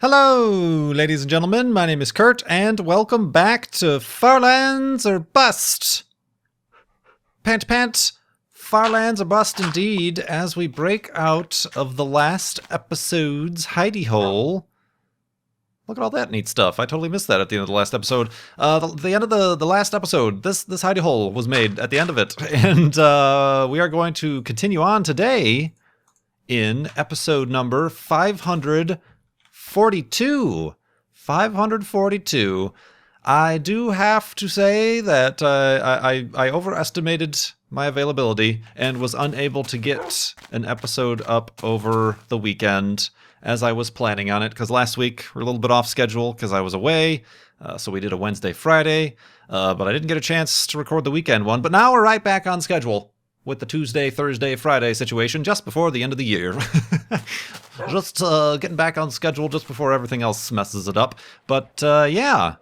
Hello, ladies and gentlemen. My name is Kurt, and welcome back to Farlands or Bust. Pant pant, Farlands or Bust indeed, as we break out of the last episode's hidey hole. Look at all that neat stuff. I totally missed that at the end of the last episode. The end of the last episode, this hidey hole was made at the end of it, and we are going to continue on today in episode number 542. 542. I do have to say that I overestimated my availability and was unable to get an episode up over the weekend as I was planning on it, because last week we're a little bit off schedule because I was away, so we did a Wednesday, Friday, but I didn't get a chance to record the weekend one, but now we're right back on schedule with the Tuesday, Thursday, Friday situation just before the end of the year. Just getting back on schedule just before everything else messes it up. But yeah,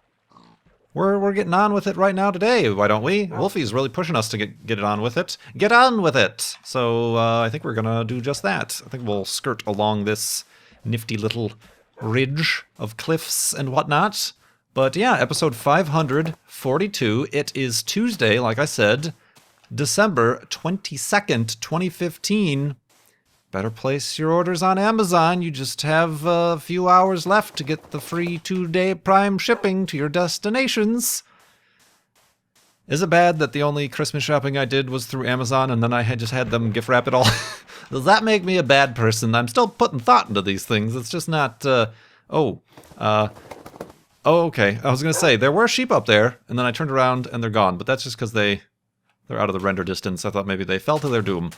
we're getting on with it right now today, why don't we? Wolfie's really pushing us to get it on with it. Get on with it! So I think we're gonna do just that. I think we'll skirt along this nifty little ridge of cliffs and whatnot. But yeah, episode 542. It is Tuesday, like I said, December 22nd, 2015. Better place your orders on Amazon. You just have a few hours left to get the free 2-day Prime shipping to your destinations. Is it bad that the only Christmas shopping I did was through Amazon and then I just had them gift wrap it all? Does that make me a bad person? I'm still putting thought into these things. It's just not, oh, okay. I was going to say, there were sheep up there, and then I turned around and they're gone. But that's just because they're out of the render distance. I thought maybe they fell to their doom.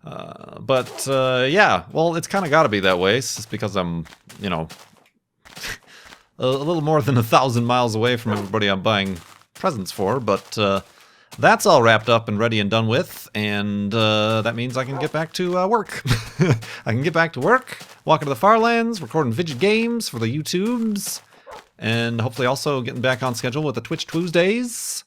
But yeah, well, it's kind of got to be that way. It's just because I'm, you know, a little more than 1,000 miles away from everybody I'm buying presents for. But that's all wrapped up and ready and done with, and that means I can get back to work. I can get back to work, walking to the Farlands, recording video games for the YouTubes, and hopefully also getting back on schedule with the Twitch Tuesdays.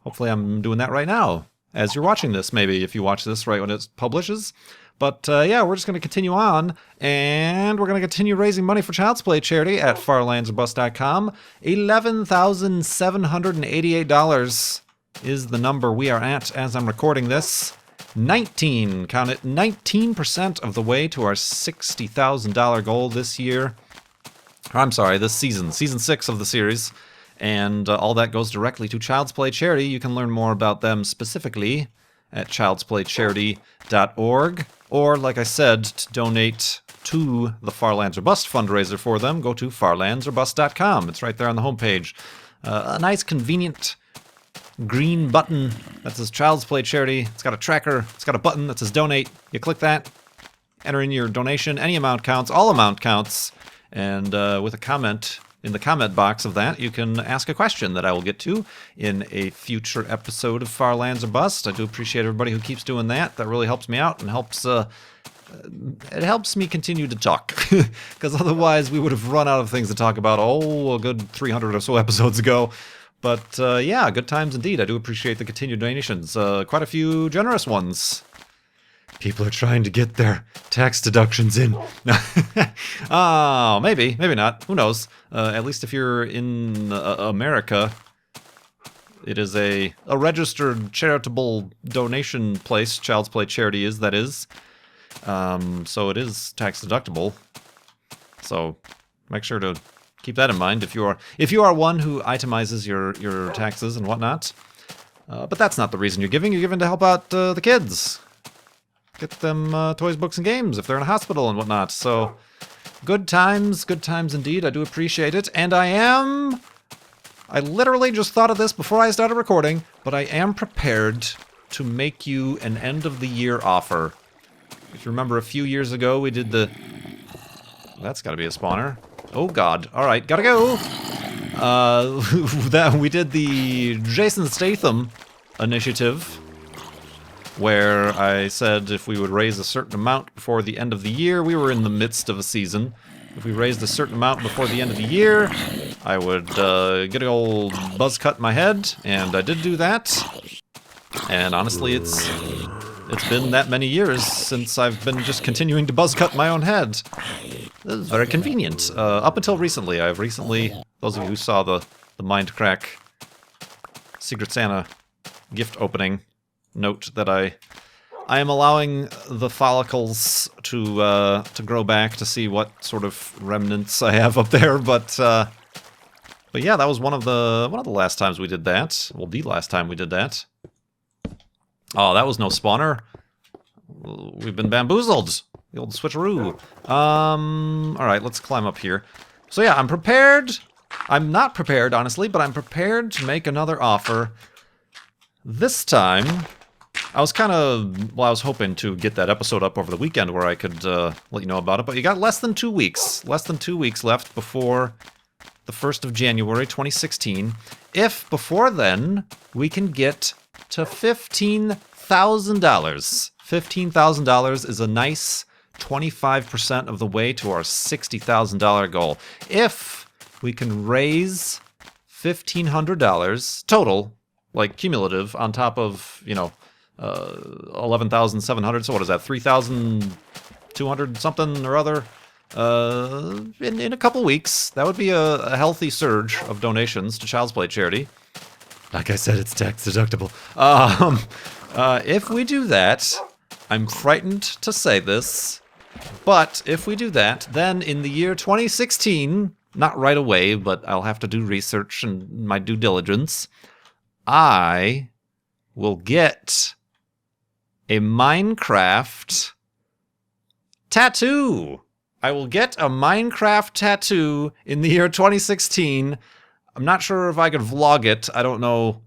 Hopefully I'm doing that right now, as you're watching this, maybe, if you watch this right when it publishes. But yeah, we're just going to continue on, and we're going to continue raising money for Child's Play charity at farlandsorbust.com. $11,788 is the number we are at as I'm recording this. 19% of the way to our $60,000 goal this year. I'm sorry, this season 6 of the series. And all that goes directly to Child's Play Charity. You can learn more about them specifically at childsplaycharity.org. Or, like I said, to donate to the Farlands or Bust fundraiser for them, go to farlandsorbust.com. It's right there on the homepage. A nice, convenient green button that says Child's Play Charity. It's got a tracker. It's got a button that says donate. You click that, enter in your donation. Any amount counts. All amount counts. And with a comment in the comment box of that, you can ask a question that I will get to in a future episode of Farlands or Bust. I do appreciate everybody who keeps doing that. That really helps me out and helps it helps me continue to talk, because otherwise we would have run out of things to talk about a good 300 or so episodes ago. But yeah, good times indeed. I do appreciate the continued donations. Quite a few generous ones. People are trying to get their tax deductions in. Oh, maybe not. Who knows? At least if you're in America, it is a registered charitable donation place. Child's Play Charity is, that is. So it is tax deductible. So make sure to keep that in mind if you are one who itemizes your taxes and whatnot. But that's not the reason you're giving. You're giving to help out the kids. Get them toys, books, and games if they're in a hospital and whatnot. So, good times indeed. I do appreciate it. And I literally just thought of this before I started recording, but I am prepared to make you an end-of-the-year offer. If you remember, a few years ago, we did the... That's gotta be a spawner. Oh, God. All right, gotta go. We did the Jason Statham initiative, where I said if we would raise a certain amount before the end of the year, we were in the midst of a season. If we raised a certain amount before the end of the year, I would get an old buzz cut in my head, and I did do that. And honestly, it's been that many years since I've been just continuing to buzz cut my own head. This is very convenient. Up until recently, those of you who saw the Mindcrack Secret Santa gift opening, note that I am allowing the follicles to grow back to see what sort of remnants I have up there, but yeah, that was one of the last times we did that. Well, the last time we did that. Oh, that was no spawner. We've been bamboozled. The old switcheroo. Alright, let's climb up here. So yeah, I'm prepared. I'm not prepared, honestly, but I'm prepared to make another offer. This time, I was hoping to get that episode up over the weekend where I could let you know about it, but you got less than 2 weeks. Less than 2 weeks left before the 1st of January, 2016. If before then, we can get to $15,000. $15,000 is a nice 25% of the way to our $60,000 goal. If we can raise $1,500 total, like cumulative, on top of, 11,700, so what is that, 3,200 something or other? In a couple weeks, that would be a healthy surge of donations to Child's Play charity. Like I said, it's tax deductible. If we do that, I'm frightened to say this, but if we do that, then in the year 2016, not right away, but I'll have to do research and my due diligence, I will get a Minecraft tattoo. I will get a Minecraft tattoo in the year 2016. I'm not sure if I could vlog it. I don't know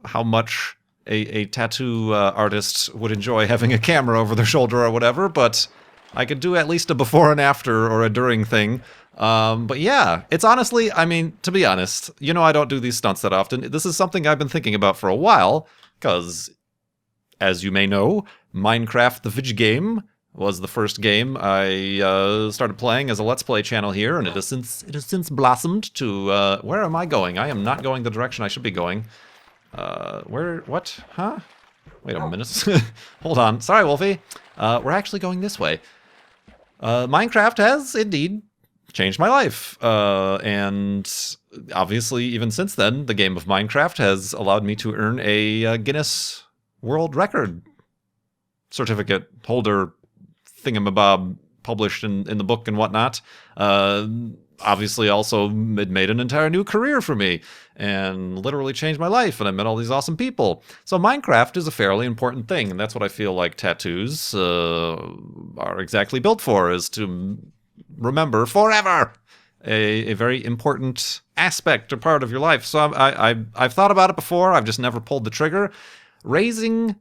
how much a tattoo artist would enjoy having a camera over their shoulder or whatever, but I could do at least a before and after or a during thing. But yeah, it's honestly, I mean, to be honest, I don't do these stunts that often. This is something I've been thinking about for a while, because, as you may know, Minecraft the Vidge game was the first game I started playing as a Let's Play channel here, and it has since blossomed to, where am I going? I am not going the direction I should be going. What? Huh? Wait a minute. Hold on. Sorry, Wolfie. We're actually going this way. Minecraft has, indeed, changed my life. And obviously, even since then, the game of Minecraft has allowed me to earn a Guinness World Record certificate holder thingamabob published in the book and whatnot. Obviously, also, it made an entire new career for me and literally changed my life, and I met all these awesome people. So Minecraft is a fairly important thing, and that's what I feel like tattoos are exactly built for, is to remember forever a very important aspect or part of your life. So I've thought about it before, I've just never pulled the trigger. Raising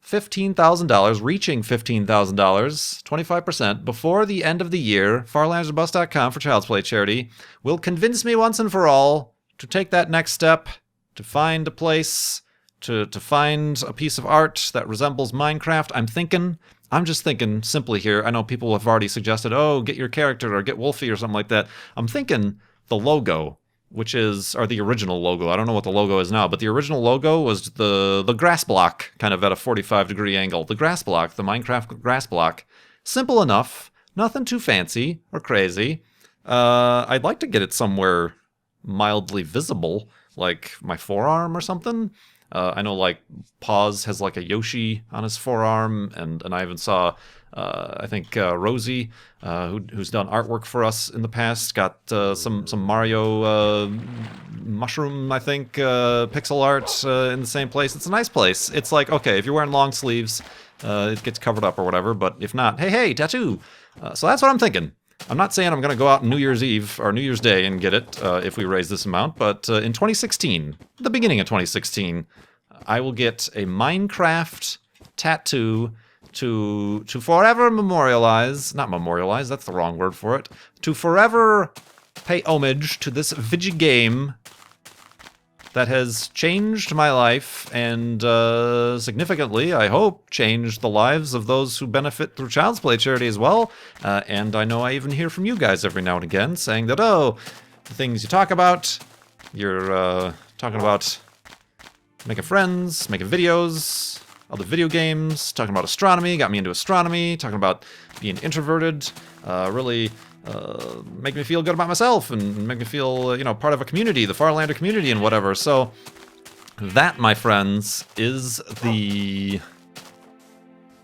$15,000, reaching $15,000, 25%, before the end of the year, farlandersbust.com for Child's Play charity, will convince me once and for all to take that next step, to find a place, to find a piece of art that resembles Minecraft. I'm just thinking simply here, I know people have already suggested, oh, get your character or get Wolfie or something like that. I'm thinking the logo, or the original logo. I don't know what the logo is now, but the original logo was the grass block, kind of at a 45-degree angle. The grass block, the Minecraft grass block. Simple enough, nothing too fancy or crazy. I'd like to get it somewhere mildly visible, like my forearm or something. I know, like, Paws has, like, a Yoshi on his forearm, and I even saw, I think, Rosie, who's done artwork for us in the past, got some Mario mushroom, I think, pixel art in the same place. It's a nice place. It's like, okay, if you're wearing long sleeves, it gets covered up or whatever, but if not, hey, tattoo! So that's what I'm thinking. I'm not saying I'm going to go out on New Year's Eve or New Year's Day and get it if we raise this amount, but in 2016, the beginning of 2016, I will get a Minecraft tattoo to forever not memorialize, that's the wrong word for it, to forever pay homage to this Vidge game that has changed my life and significantly, I hope, changed the lives of those who benefit through Child's Play charity as well. And I know I even hear from you guys every now and again saying that, oh, the things you talk about, you're talking about making friends, making videos, other video games, talking about astronomy, got me into astronomy, talking about being introverted, really make me feel good about myself and make me feel, part of a community, the Farlander community and whatever. So that, my friends, is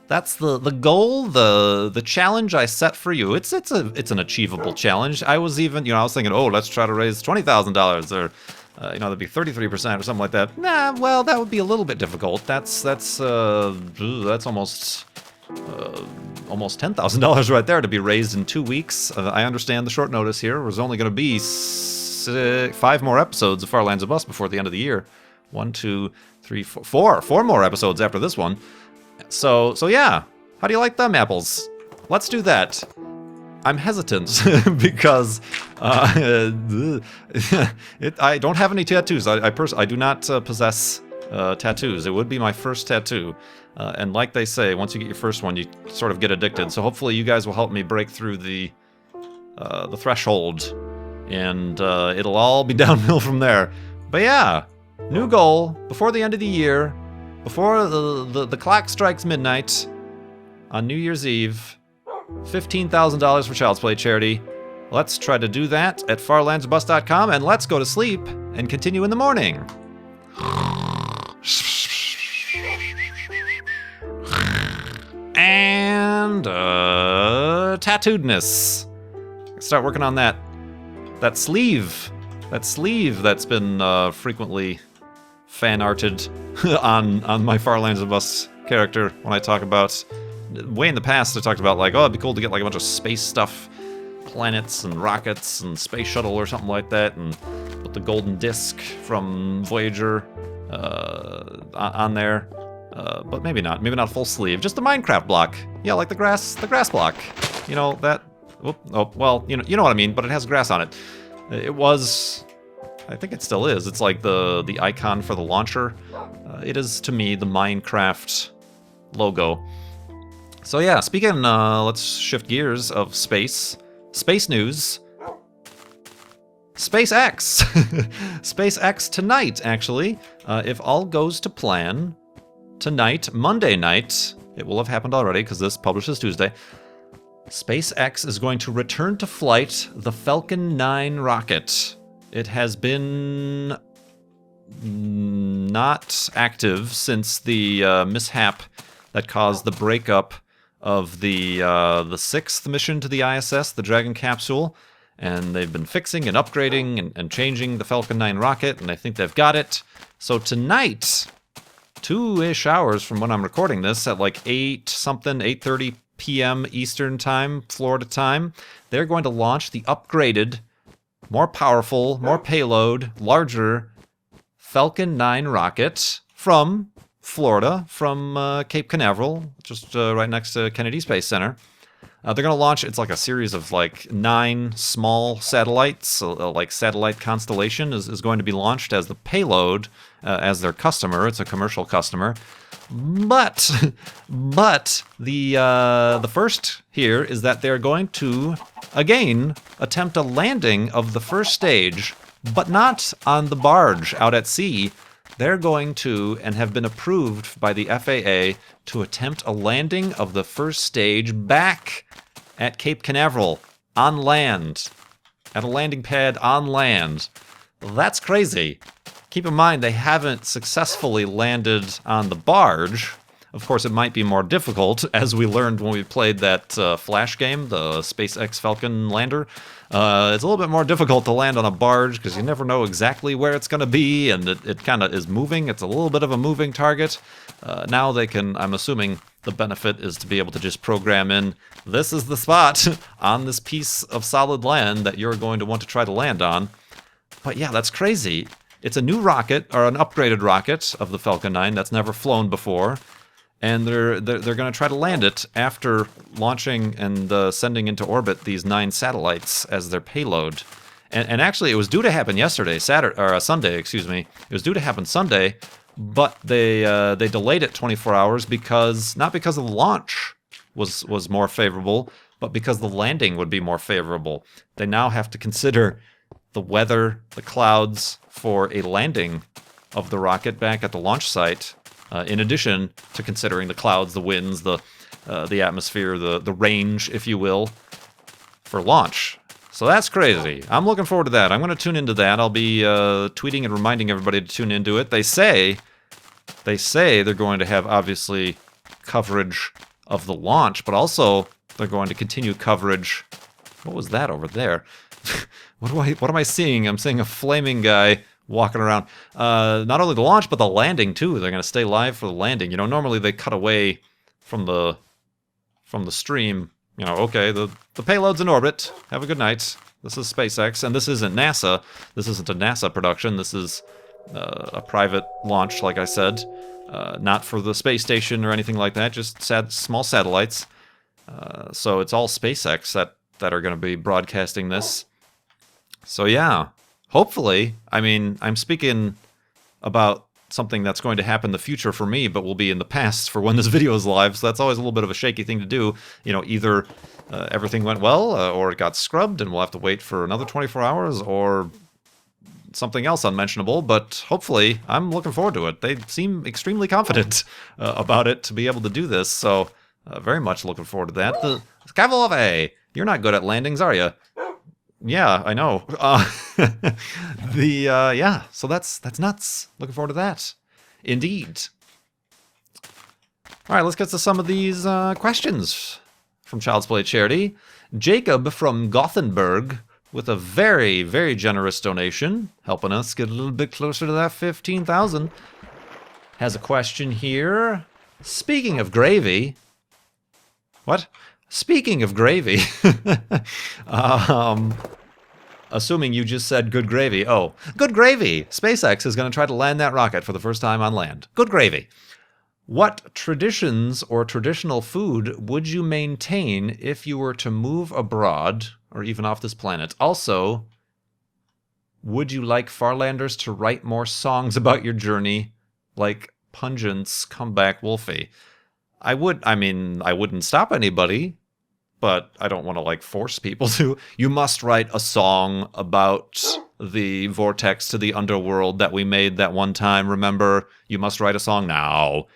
that's the goal, the challenge I set for you. It's an achievable challenge. I was even, I was thinking, oh, let's try to raise $20,000 or that'd be 33% or something like that. Nah, well, that would be a little bit difficult. That's almost $10,000 right there to be raised in 2 weeks. I understand the short notice here. There's only going to be 5 more episodes of Far Lands of Bust before the end of the year. 1, 2, 3, 4. 4 more episodes after this one. So yeah. How do you like them apples? Let's do that. I'm hesitant because I don't have any tattoos. I do not possess tattoos. It would be my first tattoo. And like they say, once you get your first one, you sort of get addicted. So hopefully you guys will help me break through the threshold, and it'll all be downhill from there. But yeah, new goal before the end of the year, before the clock strikes midnight on New Year's Eve, $15,000 for Child's Play charity. Let's try to do that at farlandsbust.com, and let's go to sleep and continue in the morning. And tattooedness. Start working on that sleeve. That sleeve that's been frequently fan-arted on my Farlands of Bust character when I talk about... Way in the past, I talked about, like, oh, it'd be cool to get, like, a bunch of space stuff, planets and rockets and space shuttle or something like that, and put the golden disc from Voyager on there. But maybe not. Maybe not full sleeve. Just the Minecraft block. Yeah, like the grass block. That... Oh, well, you know what I mean, but it has grass on it. It was... I think it still is. It's like the icon for the launcher. It is, to me, the Minecraft logo. So yeah, speaking, let's shift gears of space. Space news. SpaceX! SpaceX tonight, actually. If all goes to plan, tonight, Monday night, it will have happened already because this publishes Tuesday, SpaceX is going to return to flight the Falcon 9 rocket. It has been not active since the mishap that caused the breakup of the 6th mission to the ISS, the Dragon capsule, and they've been fixing and upgrading and changing the Falcon 9 rocket, and I think they've got it. So tonight, 2-ish hours from when I'm recording this, at like 8:30 p.m. Eastern Time, Florida time, they're going to launch the upgraded, more powerful, more payload, larger Falcon 9 rocket from Florida, from Cape Canaveral, just right next to Kennedy Space Center. They're going to launch, it's like a series of like 9 small satellites, like satellite constellation is going to be launched as the payload, as their customer. It's a commercial customer. But the first here is that they're going to, again, attempt a landing of the first stage, but not on the barge out at sea. They're going to, and have been approved by the FAA, to attempt a landing of the first stage back at Cape Canaveral, on land, at a landing pad on land. That's crazy. Keep in mind, they haven't successfully landed on the barge. Of course, it might be more difficult, as we learned when we played that Flash game, the SpaceX Falcon lander. It's a little bit more difficult to land on a barge because you never know exactly where it's going to be, and it kind of is moving. It's a little bit of a moving target. Now they can, I'm assuming the benefit is to be able to just program in, this is the spot on this piece of solid land that you're going to want to try to land on. But yeah, that's crazy. It's a new rocket, or an upgraded rocket of the Falcon 9 that's never flown before. And they're going to try to land it after launching and sending into orbit these 9 satellites as their payload. And actually, it was due to happen yesterday, Sunday, excuse me. It was due to happen Sunday, but they delayed it 24 hours because, not because of the launch was more favorable, but because the landing would be more favorable. They now have to consider the weather, the clouds for a landing of the rocket back at the launch site. in addition to considering the clouds, the winds, the atmosphere, the range, if you will, for launch. So that's crazy. I'm looking forward to that. I'm going to tune into that. I'll be tweeting and reminding everybody to tune into it. They say they're going to have, obviously, coverage of the launch, but also they're going to continue coverage. What was that over there? What am I seeing? I'm seeing a flaming guy walking around. Not only the launch, but the landing too. They're going to stay live for the landing. You know, normally they cut away from the stream. You know, okay, the payload's in orbit. Have a good night. This is SpaceX, and this isn't NASA. This isn't a NASA production. This is a private launch, like I said. Not for the space station or anything like that, just small satellites. So it's all SpaceX that are going to be broadcasting this. So yeah, hopefully, I mean, I'm speaking about something that's going to happen in the future for me, but will be in the past for when this video is live, so that's always a little bit of a shaky thing to do. You know, either everything went well, or it got scrubbed, and we'll have to wait for another 24 hours, or something else unmentionable, but hopefully, I'm looking forward to it. They seem extremely confident about it to be able to do this, so very much looking forward to that. The Wolfie, you're not good at landings, are you? Yeah, I know. Yeah, so that's nuts. Looking forward to that. Indeed. All right, let's get to some of these questions from Child's Play Charity. Jacob from Gothenburg with a very, very generous donation, helping us get a little bit closer to that 15,000, has a question here. Speaking of gravy... What? Speaking of gravy, assuming you just said good gravy. Oh, good gravy! SpaceX is going to try to land that rocket for the first time on land. Good gravy. What traditions or traditional food would you maintain if you were to move abroad, or even off this planet? Also, would you like Farlanders to write more songs about your journey, like Pungent's Comeback Wolfie? I wouldn't stop anybody, but I don't want to, like, force people to. You must write a song about the vortex to the underworld that we made that one time, remember? You must write a song now.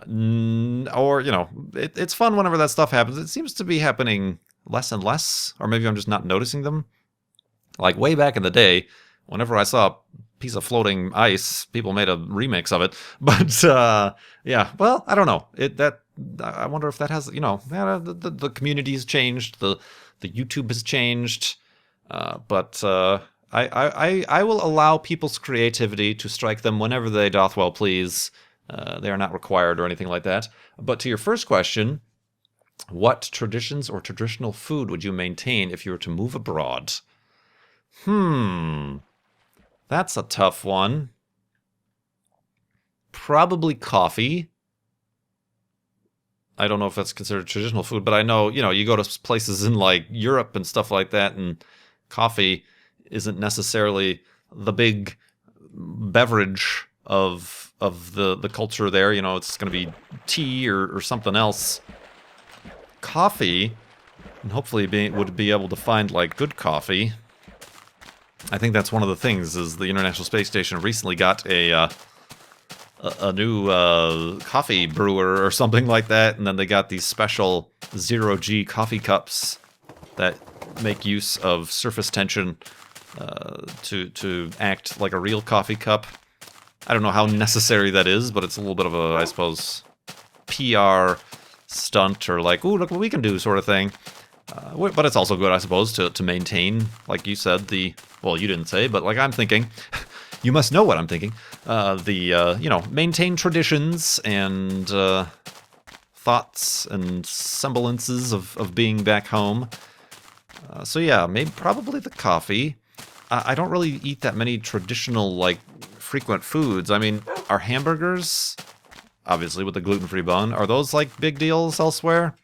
Or, you know, it's fun whenever that stuff happens. It seems to be happening less and less, or maybe I'm just not noticing them. Like, way back in the day, whenever I saw a piece of floating ice, people made a remix of it. But, yeah, well, I don't know. I wonder if that has, you know, the community's changed, the YouTube has changed, but I will allow people's creativity to strike them whenever they doth well please. They are not required or anything like that. But to your first question, what traditions or traditional food would you maintain if you were to move abroad? That's a tough one. Probably coffee. I don't know if that's considered traditional food, but I know, you know, you go to places in, like, Europe and stuff like that, and coffee isn't necessarily the big beverage of the culture there. You know, it's going to be tea or something else. Coffee, and hopefully would be able to find, like, good coffee. I think that's one of the things, is the International Space Station recently got a new coffee brewer or something like that, and then they got these special zero-G coffee cups that make use of surface tension to act like a real coffee cup. I don't know how necessary that is, but it's a little bit of a, I suppose, PR stunt, or like, ooh, look what we can do sort of thing. But it's also good, I suppose, to maintain, like you said, well, you didn't say, but like I'm thinking, you must know what I'm thinking, you know, maintain traditions and thoughts and semblances of being back home. So yeah, probably the coffee. I don't really eat that many traditional, like, frequent foods. I mean, are hamburgers, obviously with the gluten-free bun, are those, like, big deals elsewhere?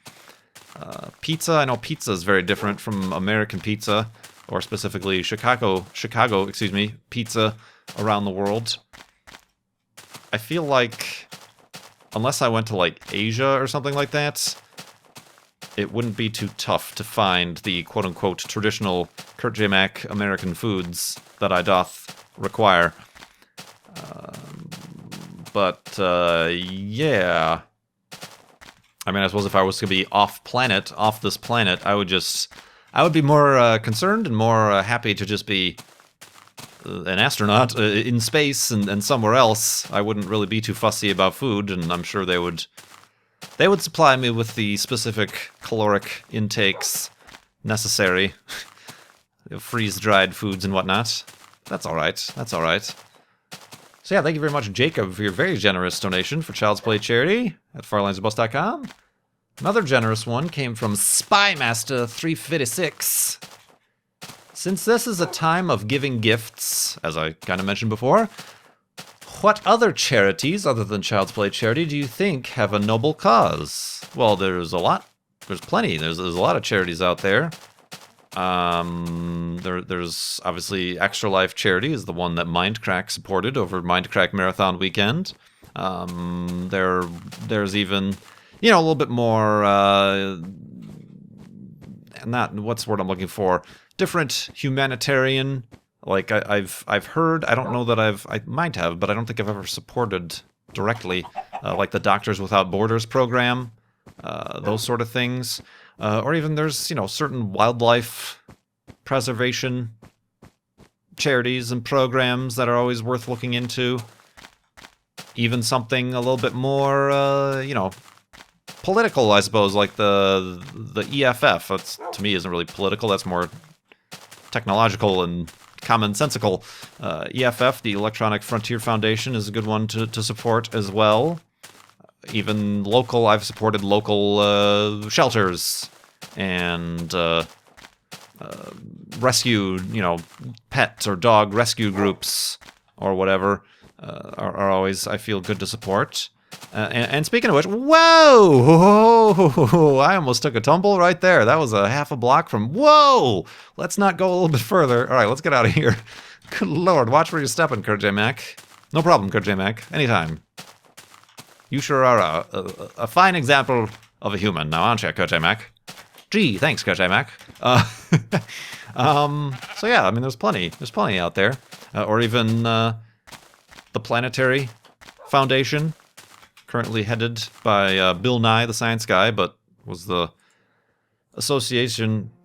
Pizza, I know pizza is very different from American pizza, or specifically Chicago, pizza around the world. I feel like, unless I went to, like, Asia or something like that, it wouldn't be too tough to find the quote-unquote traditional KurtJTatt American foods that I doth require. But, yeah. I mean, I suppose if I was to be off this planet, I would be more concerned and more happy to just be an astronaut in space and somewhere else. I wouldn't really be too fussy about food, and I'm sure they would supply me with the specific caloric intakes necessary. Freeze-dried foods and whatnot. That's alright. That's alright. So yeah, thank you very much, Jacob, for your very generous donation for Child's Play charity at farlandsbus.com. Another generous one came from Spymaster356. Since this is a time of giving gifts, as I kind of mentioned before, what other charities other than Child's Play charity do you think have a noble cause? Well, there's a lot. There's plenty. There's a lot of charities out there. There's obviously Extra Life Charity is the one that Mindcrack supported over Mindcrack Marathon weekend. There's even, you know, a little bit more, not, what's the word I'm looking for? Different humanitarian, like I've heard, I don't know that I might have, but I don't think I've ever supported directly, like the Doctors Without Borders program, those sort of things. Or even there's, you know, certain wildlife preservation charities and programs that are always worth looking into. Even something a little bit more, you know, political, I suppose, like the EFF. That's, to me, isn't really political. That's more technological and commonsensical. EFF, the Electronic Frontier Foundation, is a good one to support as well. Even local, I've supported local shelters and rescue, you know, pet or dog rescue groups or whatever are always, I feel, good to support. And speaking of which, whoa! I almost took a tumble right there. That was a half a block from, whoa! Let's not go a little bit further. All right, let's get out of here. Good Lord, watch where you're stepping, KurtJTatt. No problem, KurtJTatt. Anytime. You sure are a fine example of a human now, aren't you, KurtJTatt? Gee, thanks, KurtJTatt. So yeah, I mean, there's plenty out there. Or even the Planetary Foundation, currently headed by Bill Nye, the science guy, but was the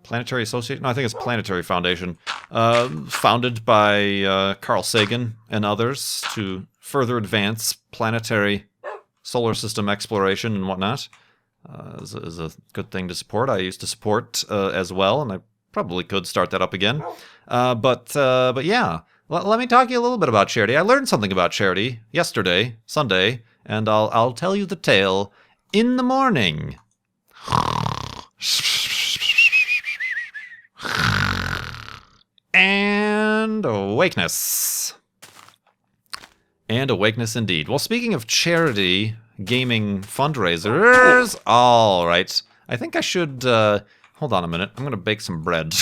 Planetary Association? No, I think it's Planetary Foundation, founded by Carl Sagan and others to further advance planetary solar system exploration and whatnot. Is a good thing to support. I used to support as well, and I probably could start that up again. But yeah, let me talk to you a little bit about charity. I learned something about charity yesterday, Sunday, and I'll tell you the tale in the morning. And awakeness. And awakeness indeed. Well, speaking of charity, gaming fundraisers, all right. I think I should, hold on a minute. I'm going to bake some bread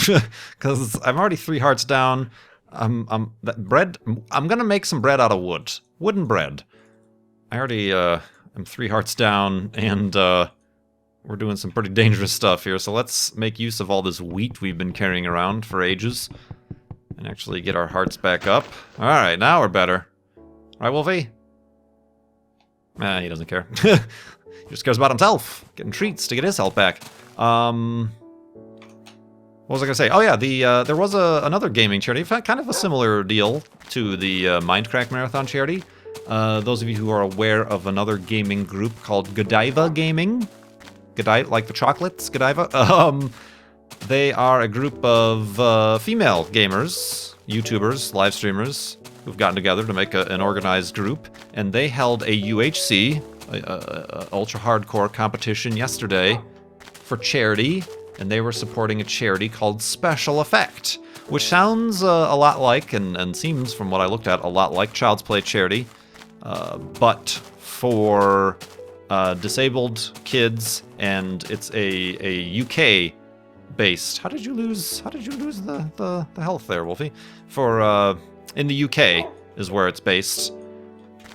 because I'm already 3 hearts down. I'm going to make some bread out of wood. Wooden bread. I already, am 3 hearts down and, we're doing some pretty dangerous stuff here. So let's make use of all this wheat we've been carrying around for ages and actually get our hearts back up. All right, now we're better. All right, Wolfie? He doesn't care. He just cares about himself, getting treats to get his health back. What was I gonna say? Oh yeah, there was another gaming charity, kind of a similar deal to the Mindcrack Marathon charity. Those of you who are aware of another gaming group called Godiva Gaming, Godiva, like the chocolates, Godiva. They are a group of female gamers, YouTubers, live streamers, who've gotten together to make an organized group, and they held a UHC, a ultra hardcore competition yesterday for charity, and they were supporting a charity called Special Effect, which sounds a lot like, and seems from what I looked at, a lot like Child's Play charity, but for disabled kids, and it's a UK based. How did you lose the health there, Wolfie? For in the UK is where it's based.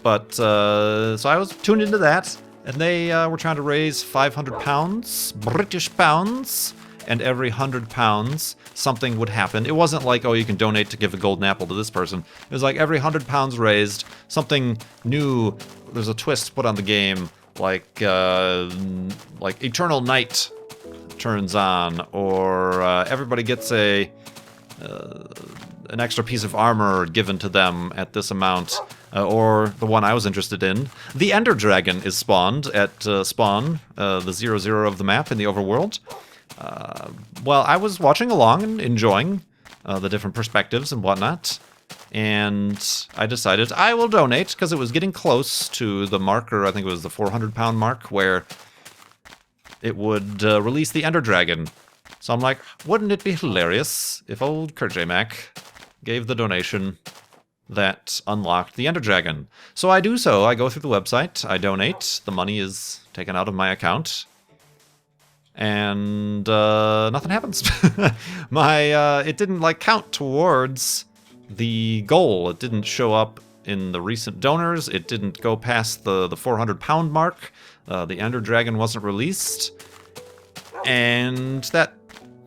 But so I was tuned into that, and they were trying to raise £500, British pounds, and every £100 something would happen. It wasn't like, oh, you can donate to give a golden apple to this person. It was like every £100 raised, something new. There's a twist put on the game, like Eternal Night turns on, or everybody gets an extra piece of armor given to them at this amount, or the one I was interested in, the Ender Dragon is spawned at spawn, the 0-0 of the map in the overworld. Well, I was watching along and enjoying the different perspectives and whatnot, and I decided I will donate, because it was getting close to the marker, I think it was the £400 mark, where it would release the Ender Dragon. So I'm like, wouldn't it be hilarious if old KurtJTatt gave the donation that unlocked the Ender Dragon? So I do so. I go through the website, I donate, the money is taken out of my account, and nothing happens. It didn't like count towards the goal. It didn't show up in the recent donors. It didn't go past the £400 mark. The Ender Dragon wasn't released, and that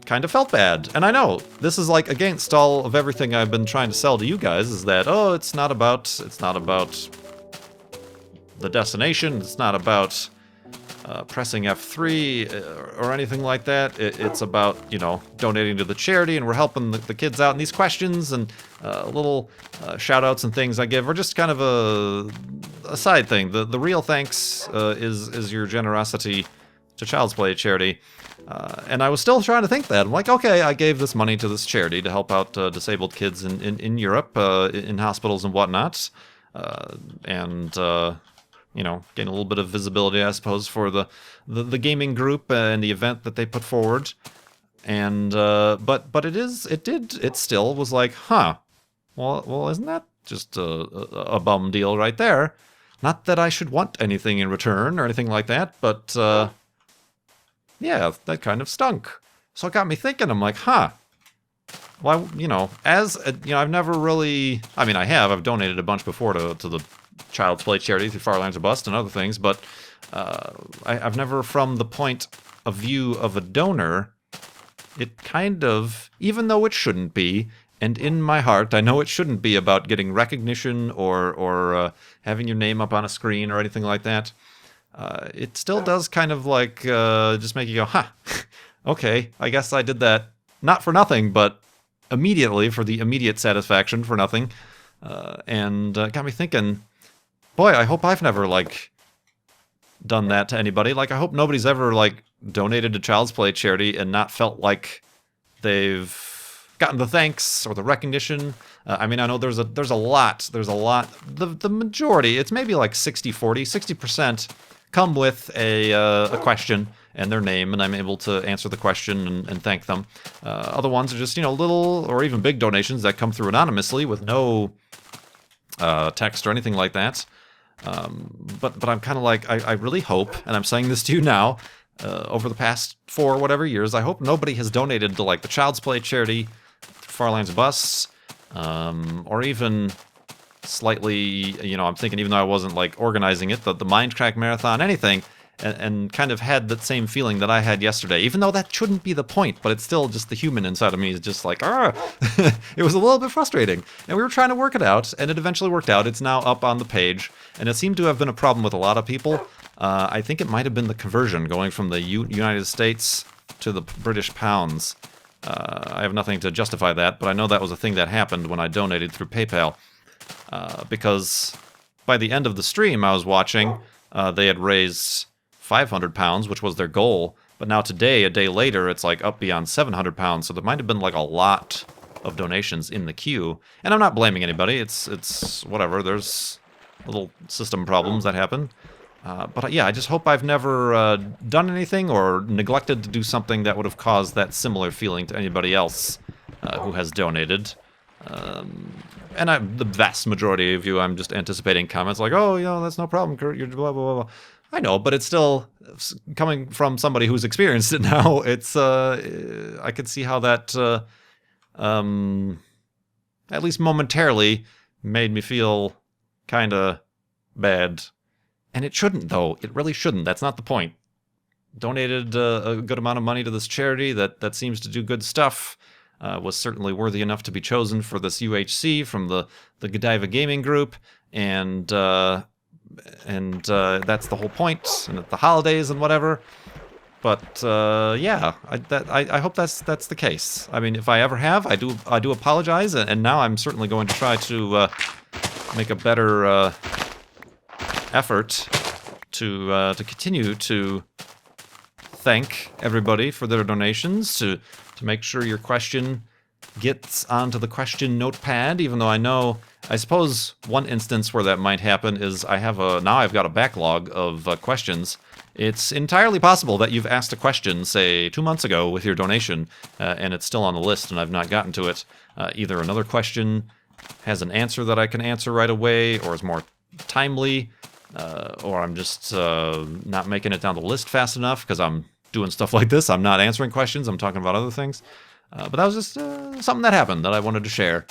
kind of felt bad. And I know this is like against all of everything I've been trying to sell to you guys, is that, oh, it's not about the destination, it's not about pressing F3 or anything like that. It's about, donating to the charity, and we're helping the kids out in these questions, and little shout outs and things I give are just kind of a side thing. The real thanks is your generosity to Child's Play charity. And I was still trying to think that. I'm like, okay, I gave this money to this charity to help out disabled kids in Europe, in hospitals and whatnot. And gain a little bit of visibility, I suppose, for the gaming group and the event that they put forward. And but it still was like, well, isn't that just a bum deal right there? Not that I should want anything in return or anything like that, but yeah, that kind of stunk. So it got me thinking. I'm like, well, I've never really, I've donated a bunch before to the Child's Play charity through Far Lands or Bust and other things, but I've never, from the point of view of a donor, it kind of, even though it shouldn't be, and in my heart, I know it shouldn't be about getting recognition or having your name up on a screen or anything like that. It still does kind of like just make you go, okay, I guess I did that, not for nothing, but immediately, for the immediate satisfaction for nothing. And got me thinking, boy, I hope I've never, done that to anybody. I hope nobody's ever, donated to Child's Play charity and not felt like they've gotten the thanks or the recognition. I know there's a lot. The majority, it's maybe 60-40, 60% come with a question and their name, and I'm able to answer the question and thank them. Other ones are just, little or even big donations that come through anonymously with no text or anything like that. But I'm kind of I really hope, and I'm saying this to you now, over the past 4 whatever years, I hope nobody has donated to the Child's Play charity, Far Lands Busts, or even slightly, I'm thinking, even though I wasn't organizing it, the Mindcrack Marathon, anything, and kind of had that same feeling that I had yesterday, even though that shouldn't be the point, but it's still just the human inside of me is just it was a little bit frustrating, and we were trying to work it out, and it eventually worked out. It's now up on the page, and it seemed to have been a problem with a lot of people. I think it might have been the conversion going from the United States to the British pounds. I have nothing to justify that, but I know that was a thing that happened when I donated through PayPal. Because by the end of the stream I was watching, they had raised £500, which was their goal. But now today, a day later, it's up beyond £700. So there might have been a lot of donations in the queue. And I'm not blaming anybody. It's whatever. There's little system problems that happen. But yeah, I just hope I've never done anything or neglected to do something that would have caused that similar feeling to anybody else who has donated. And the vast majority of you, I'm just anticipating comments oh, that's no problem, Kurt, you're blah, blah, blah. I know, but it's still, coming from somebody who's experienced it now, it's, I could see how that, at least momentarily, made me feel kind of bad. And it shouldn't, though. It really shouldn't. That's not the point. donated a good amount of money to this charity that seems to do good stuff. Was certainly worthy enough to be chosen for this UHC from the Godiva Gaming Group, and that's the whole point. And at the holidays and whatever. But yeah, I hope that's the case. I mean, if I ever have, I do apologize, and now I'm certainly going to try to make a better effort to continue to thank everybody for their donations, to make sure your question gets onto the question notepad, even though I suppose one instance where that might happen is now I've got a backlog of questions. It's entirely possible that you've asked a question, say, 2 months ago with your donation, and it's still on the list and I've not gotten to it. Either another question has an answer that I can answer right away, or is more timely, or I'm just not making it down the list fast enough because I'm doing stuff like this. I'm not answering questions. I'm talking about other things. But that was just something that happened that I wanted to share.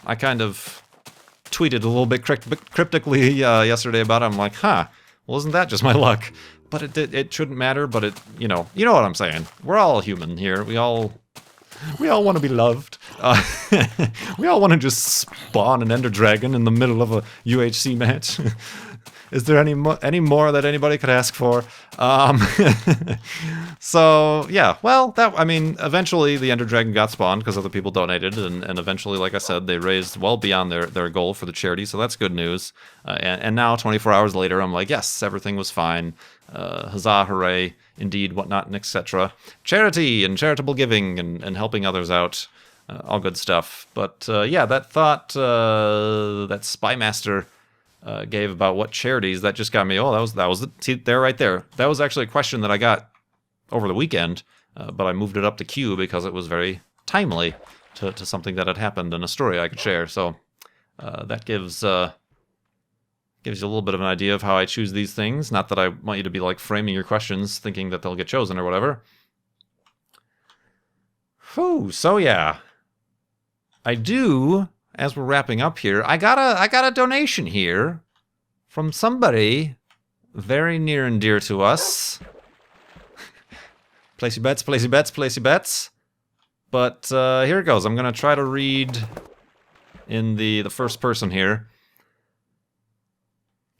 I kind of tweeted a little bit cryptically yesterday about it. I'm like, well, isn't that just my luck? But it shouldn't matter. But you know what I'm saying. We're all human here. We all want to be loved. We all want to just spawn an Ender Dragon in the middle of a UHC match. Is there any more that anybody could ask for? So yeah, well, eventually the Ender Dragon got spawned because other people donated, and eventually, like I said, they raised well beyond their goal for the charity, so that's good news. And now, 24 hours later, I'm like, yes, everything was fine. Huzzah, hooray, indeed, whatnot, and etc. Charity and charitable giving and helping others out, all good stuff. But yeah, that thought that Spymaster gave about what charities, that just got me. Oh, that was see, there right there. That was actually a question that I got over the weekend, but I moved it up to Q because it was very timely to something that had happened in a story I could share. So that gives you a little bit of an idea of how I choose these things. Not that I want you to be like framing your questions thinking that they'll get chosen or whatever. Whew, so yeah, I do. As we're wrapping up here, I got a donation here from somebody very near and dear to us. Place your bets, place your bets, place your bets. But here it goes. I'm gonna try to read in the first person here.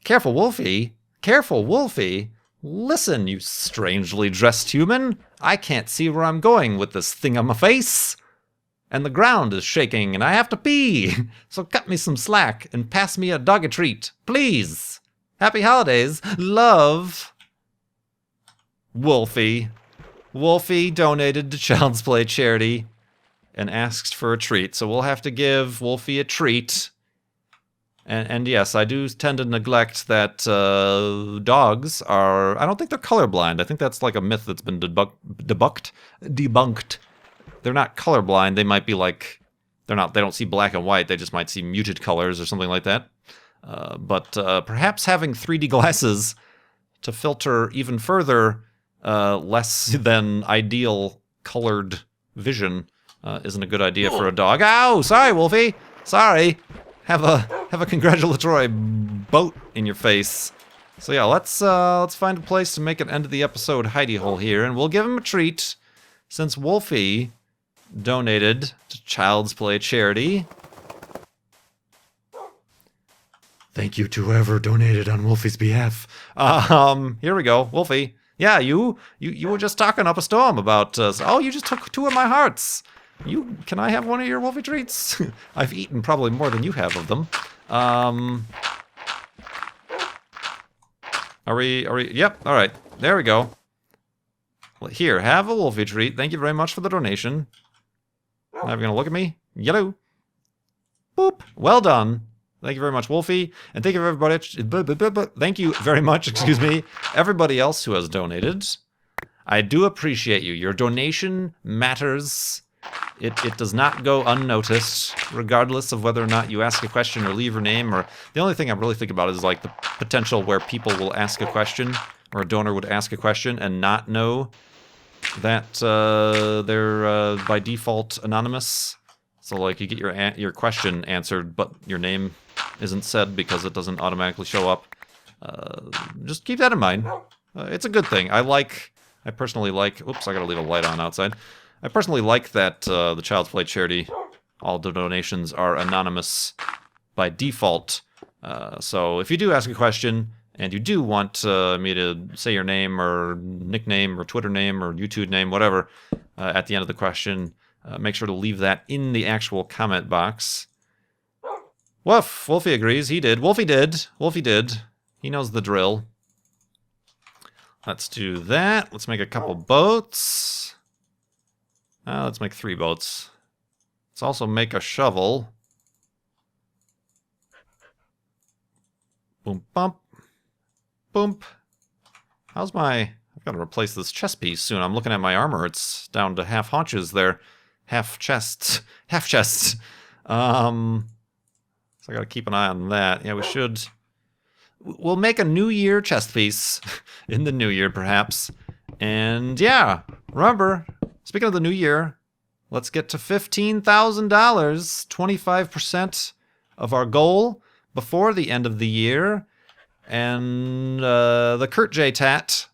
Careful, Wolfie. Careful, Wolfie. Listen, you strangely dressed human. I can't see where I'm going with this thing on my face. And the ground is shaking, and I have to pee. So cut me some slack and pass me a doggy treat, please. Happy holidays. Love. Wolfie. Wolfie donated to Child's Play charity and asked for a treat. So we'll have to give Wolfie a treat. And yes, I do tend to neglect that dogs are... I don't think they're colorblind. I think that's like a myth that's been debunked. They're not colorblind. They might be like, they don't see black and white. They just might see muted colors or something like that. But perhaps having 3D glasses to filter even further less than ideal colored vision isn't a good idea for a dog. Ow! Sorry, Wolfie. Sorry. Have a congratulatory boat in your face. So yeah, let's find a place to make an end of the episode hidey hole here, and we'll give him a treat since Wolfie donated to Child's Play charity. Thank you to whoever donated on Wolfie's behalf. Here we go, Wolfie. Yeah, you were just talking up a storm about. Oh, you just took 2 of my hearts. Can I have one of your Wolfie treats? I've eaten probably more than you have of them. Are we? Yep. All right. There we go. Well, here, have a Wolfie treat. Thank you very much for the donation. Now you're gonna look at me. Yellow. Boop. Well done. Thank you very much, Wolfie, and thank you everybody. Thank you very much. Excuse me, everybody else who has donated. I do appreciate you. Your donation matters. It does not go unnoticed, regardless of whether or not you ask a question or leave your name. Or the only thing I really think about is like the potential where people will ask a question, or a donor would ask a question and not know that they're by default anonymous. So like you get your question answered, but your name isn't said because it doesn't automatically show up. Just keep that in mind. it's a good thing. I personally like, oops, I gotta leave a light on outside. I personally like that the Child's Play charity, all the donations are anonymous by default. So if you do ask a question and you do want me to say your name or nickname or Twitter name or YouTube name, whatever, at the end of the question, make sure to leave that in the actual comment box. Woof, Wolfie agrees. He did. Wolfie did. Wolfie did. He knows the drill. Let's do that. Let's make a couple boats. Let's make 3 boats. Let's also make a shovel. Boom, bump. Boom. How's my... I've got to replace this chest piece soon. I'm looking at my armor. It's down to half haunches there. Half chests. Half chests. So I got to keep an eye on that. Yeah, we should... We'll make a New Year chest piece in the New Year, perhaps. And yeah, remember, speaking of the New Year, let's get to $15,000, 25% of our goal before the end of the year. And the KurtJTatt,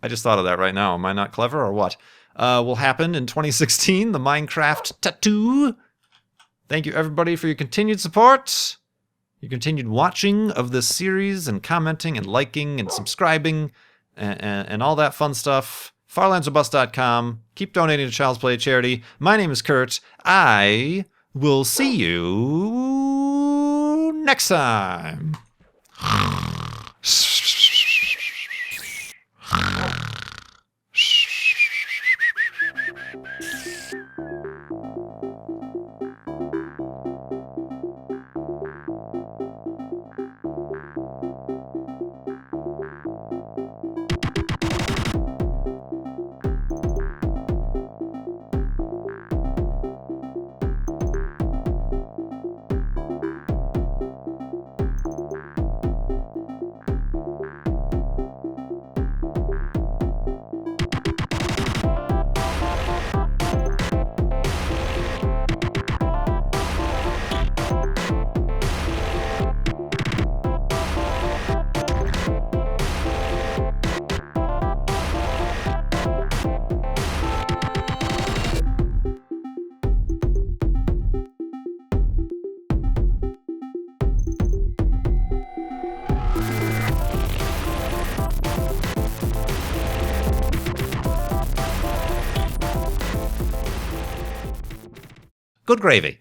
I just thought of that right now. Am I not clever or what? Will happen in 2016, the Minecraft tattoo. Thank you, everybody, for your continued support. Your continued watching of this series and commenting and liking and subscribing and all that fun stuff. farlandserbust.com. Keep donating to Child's Play charity. My name is Kurt. I will see you next time. Good gravy.